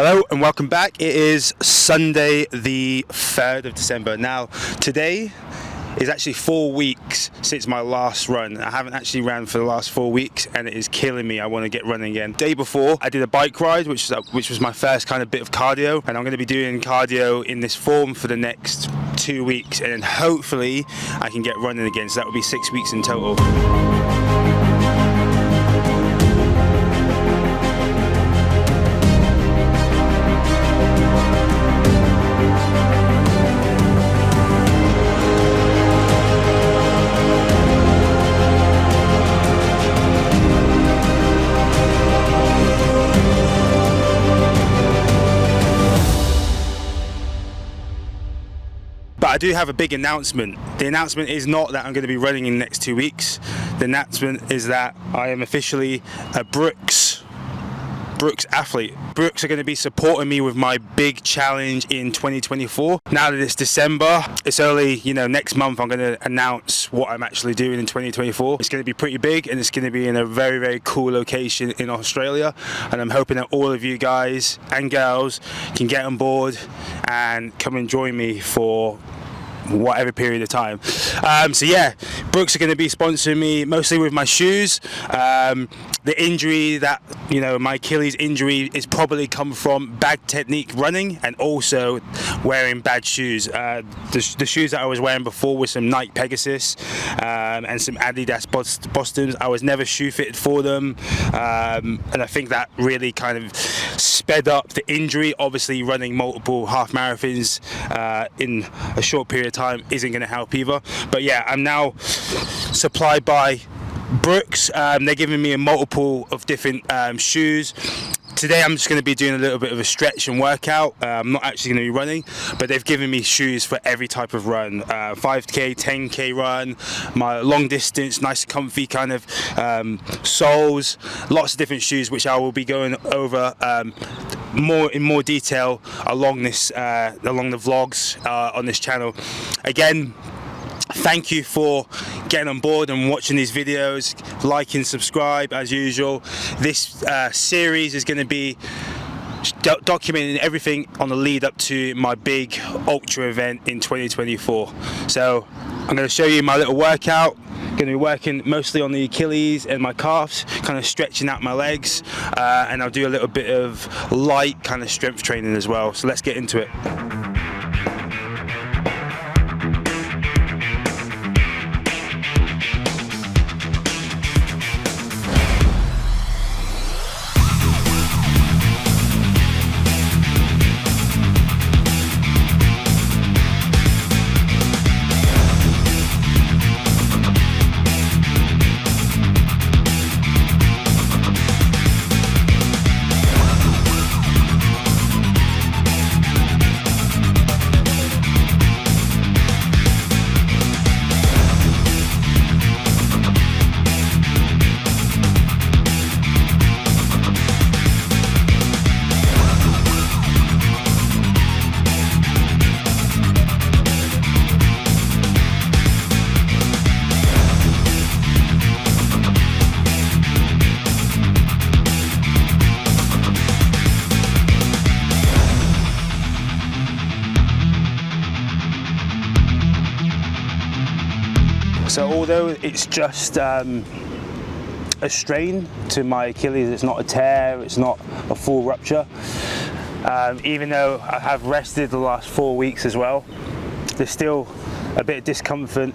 Hello and welcome back. It is Sunday the 3rd of December. Now today is actually 4 weeks since my last run. I haven't actually ran for the last 4 weeks and it is killing me. I want to get running again. Day before I did a bike ride which was my first kind of bit of cardio, and I'm going to be doing cardio in this form for the next 2 weeks, and then hopefully I can get running again, so that would be 6 weeks in total. But I do have a big announcement. The announcement is not that I'm going to be running in the next 2 weeks. The announcement is that I am officially a Brooks athlete. Brooks are going to be supporting me with my big challenge in 2024. Now that it's December, it's only, next month I'm going to announce what I'm actually doing in 2024. It's going to be pretty big and it's going to be in a very, very cool location in Australia. And I'm hoping that all of you guys and girls can get on board and come and join me for whatever period of time. So yeah, Brooks are going to be sponsoring me mostly with my shoes. The injury that, my Achilles injury is probably come from bad technique running and also wearing bad shoes. The shoes that I was wearing before were some Nike Pegasus and some Adidas Bostons. I was never shoe fitted for them, and I think that really kind of sped up the injury. Obviously running multiple half marathons in a short period of time isn't going to help either. But yeah, I'm now supplied by Brooks. They're giving me a multiple of different shoes. Today I'm just going to be doing a little bit of a stretch and workout. I'm not actually going to be running, but they've given me shoes for every type of run. 5k, 10k run, my long distance, nice comfy kind of soles, lots of different shoes which I will be going over in more detail along the vlogs on this channel. Again, thank you for getting on board and watching these videos, like and subscribe as usual. This series is going to be documenting everything on the lead up to my big ultra event in 2024. So I'm going to show you my little workout. Going to be working mostly on the Achilles and my calves, kind of stretching out my legs, and I'll do a little bit of light kind of strength training as well. So let's get into it. So although it's just a strain to my Achilles, it's not a tear, it's not a full rupture. Even though I have rested the last 4 weeks as well, there's still a bit of discomfort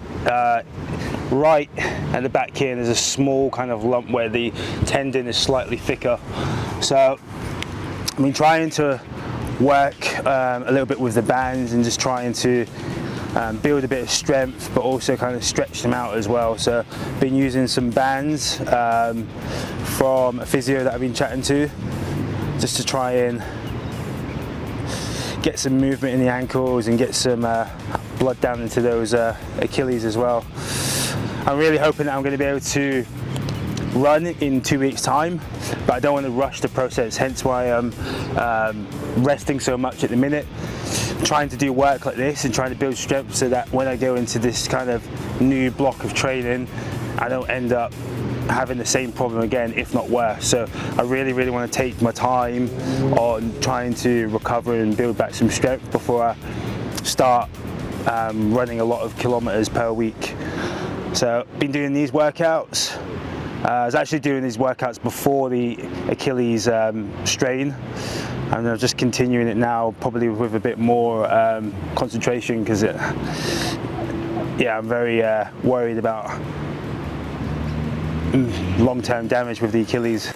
right at the back here. There's a small kind of lump where the tendon is slightly thicker. So I've been trying to work a little bit with the bands and just trying to build a bit of strength, but also kind of stretch them out as well. So been using some bands from a physio that I've been chatting to, just to try and get some movement in the ankles and get some blood down into those Achilles as well. I'm really hoping that I'm going to be able to run in 2 weeks time, but I don't want to rush the process, hence why I'm resting so much at the minute, trying to do work like this and trying to build strength so that when I go into this kind of new block of training, I don't end up having the same problem again, if not worse. So I really want to take my time on trying to recover and build back some strength before I start running a lot of kilometers per week. So been doing these workouts. I was actually doing these workouts before the Achilles strain, and I'm just continuing it now, probably with a bit more concentration, because I'm very worried about long-term damage with the Achilles.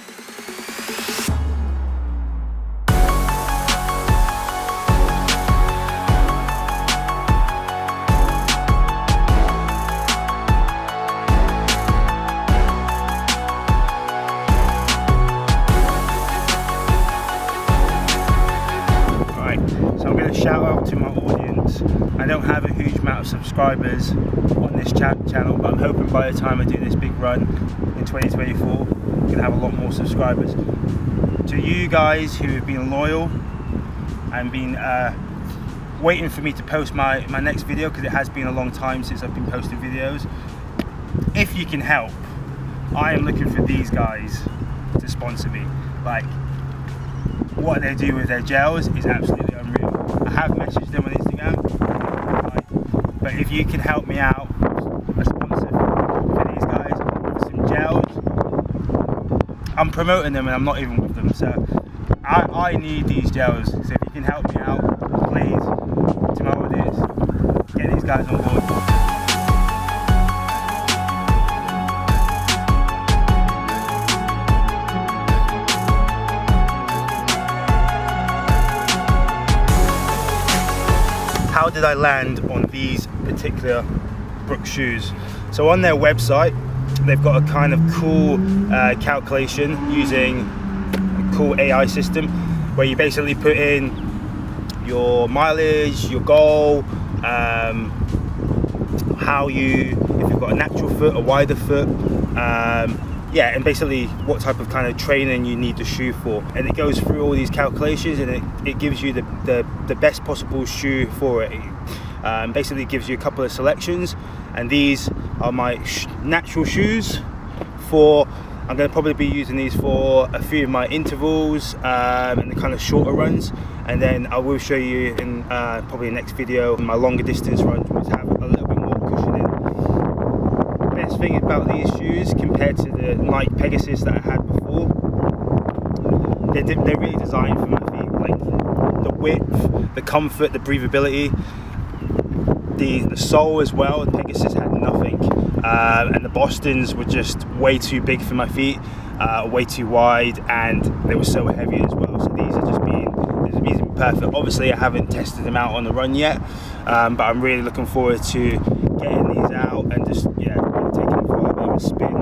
Shout out to my audience. I don't have a huge amount of subscribers on this channel, but I'm hoping by the time I do this big run in 2024, I'm going to have a lot more subscribers. To you guys who have been loyal and been waiting for me to post my next video, because it has been a long time since I've been posting videos, if you can help, I am looking for these guys to sponsor me. Like, what they do with their gels is absolutely unreal. I have messaged them on Instagram, but if you can help me out, a sponsor for these guys, for some gels, I'm promoting them and I'm not even with them, so I need these gels. So if you can help me out, please, to my audience, get these guys on board. How did I land on these particular Brooks shoes? So on their website, they've got a kind of cool calculation using a cool AI system, where you basically put in your mileage, your goal, if you've got a natural foot, a wider foot, and basically what type of kind of training you need the shoe for, and it goes through all these calculations, and it gives you the best possible shoe for it. Basically gives you a couple of selections, and these are my natural shoes for, I'm going to probably be using these for a few of my intervals and the kind of shorter runs, and then I will show you in probably the next video my longer distance runs, which have a little bit more cushioning. Best thing about these shoes compared to the Nike Pegasus that I had before, they're really designed for my feet. Like the width, the comfort, the breathability, the sole as well. The Pegasus had nothing, and the Bostons were just way too big for my feet, way too wide, and they were so heavy as well. So these are just being perfect. Obviously I haven't tested them out on the run yet, but I'm really looking forward to getting these out and just taking them for a bit of a spin,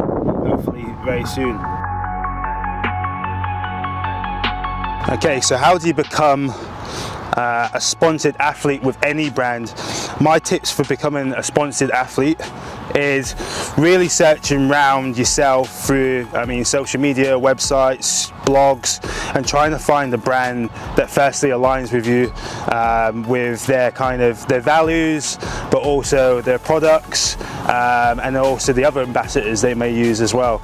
hopefully very soon. Okay, so how do you become a sponsored athlete with any brand? My tips for becoming a sponsored athlete is really searching around yourself through, social media, websites, blogs, and trying to find a brand that firstly aligns with you, with their values, but also their products, and also the other ambassadors they may use as well.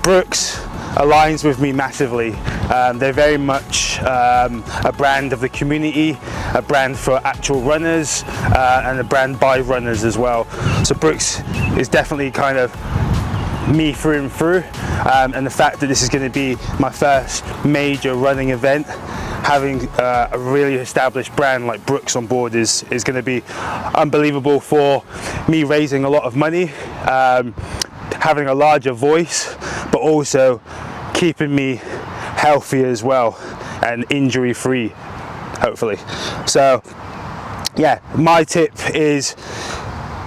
Brooks aligns with me massively. They're very much a brand of the community, a brand for actual runners, and a brand by runners as well. So Brooks is definitely kind of me through and through, and the fact that this is going to be my first major running event, having a really established brand like Brooks on board is going to be unbelievable for me, raising a lot of money, having a larger voice, but also keeping me healthy as well and injury free, hopefully. So yeah, my tip is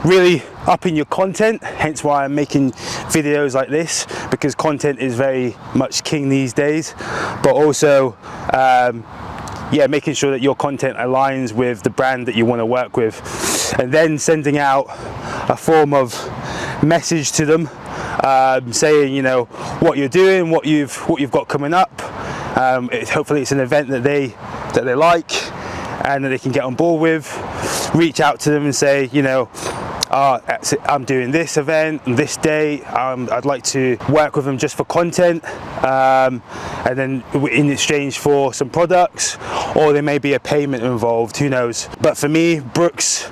really upping your content, hence why I'm making videos like this, because content is very much king these days, but also making sure that your content aligns with the brand that you want to work with, and then sending out a form of message to them, saying what you're doing, what you've got coming up. Hopefully it's an event that they like and that they can get on board with. Reach out to them and say, I'm doing this event on this day, I'd like to work with them just for content, and then in exchange for some products, or there may be a payment involved, who knows. But for me, Brooks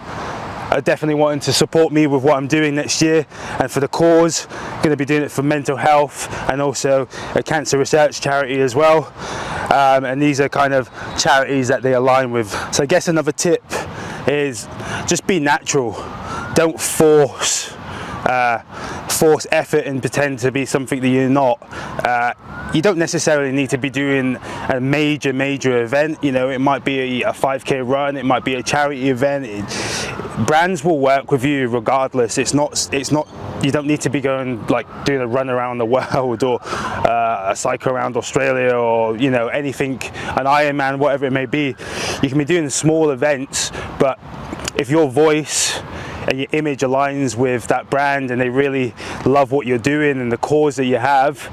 are definitely wanting to support me with what I'm doing next year, and for the cause, I'm going to be doing it for mental health and also a cancer research charity as well. And these are kind of charities that they align with. So I guess another tip is just be natural. Don't force effort and pretend to be something that you're not. You don't necessarily need to be doing a major event. You know, it might be a 5k run, it might be a charity event. Brands will work with you regardless. It's not, you don't need to be going like doing a run around the world, or a cycle around Australia, or, you know, anything, an Ironman, whatever it may be. You can be doing small events, but if your voice and your image aligns with that brand and they really love what you're doing and the cause that you have,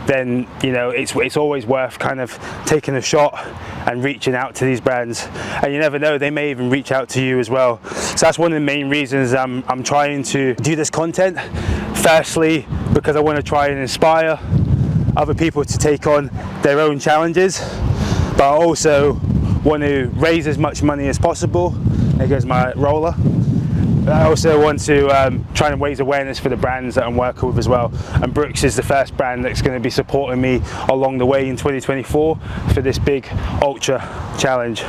then, you know, it's always worth kind of taking a shot and reaching out to these brands. And you never know, they may even reach out to you as well. So that's one of the main reasons I'm trying to do this content. Firstly, because I want to try and inspire other people to take on their own challenges, but I also want to raise as much money as possible. There goes my roller. I also want to try and raise awareness for the brands that I'm working with as well. And Brooks is the first brand that's going to be supporting me along the way in 2024 for this big ultra challenge.